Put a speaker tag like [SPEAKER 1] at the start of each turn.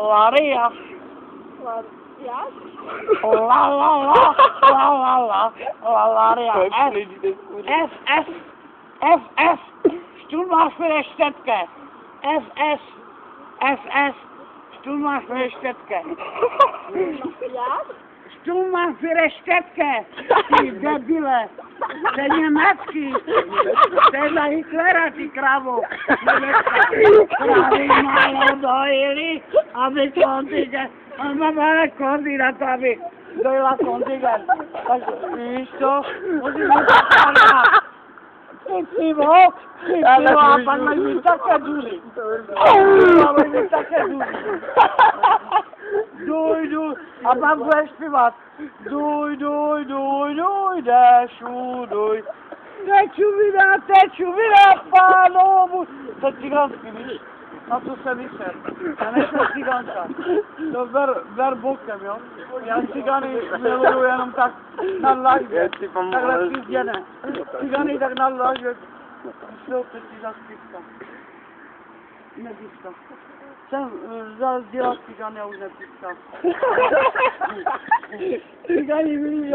[SPEAKER 1] Laria.
[SPEAKER 2] Jak?
[SPEAKER 1] La la la la la la la Laria. F. Sturmwaffen Städtke. FS. Sturmwaffen Städtke.
[SPEAKER 2] Jak?
[SPEAKER 1] Sturmwaffen Städtke. Ty debile. To je německý. To je za Hitlera, ty kravo. Krávy málo dojili, aby kontingent. On má malé kozy na to, aby dojela kontingent. Takže víš co? Musím být ty pivo, a pak mají být také dury. Mají být také dury. Duj, a pak budeš zpívat. Duj, dešu, duj. Tečuvina, pánovu. To je cigánsky, víš? Na to se vyšel. Já nejsem cigánka. To ber bokem, jo? Já cigány miluju jenom tak na lažbě. Takhle přizděné. Cigány tak na lažbě. Šlo to ti za zpívka. Nepíska. Jsem vzal dělat cigány a už nepíska. Cigáni milí.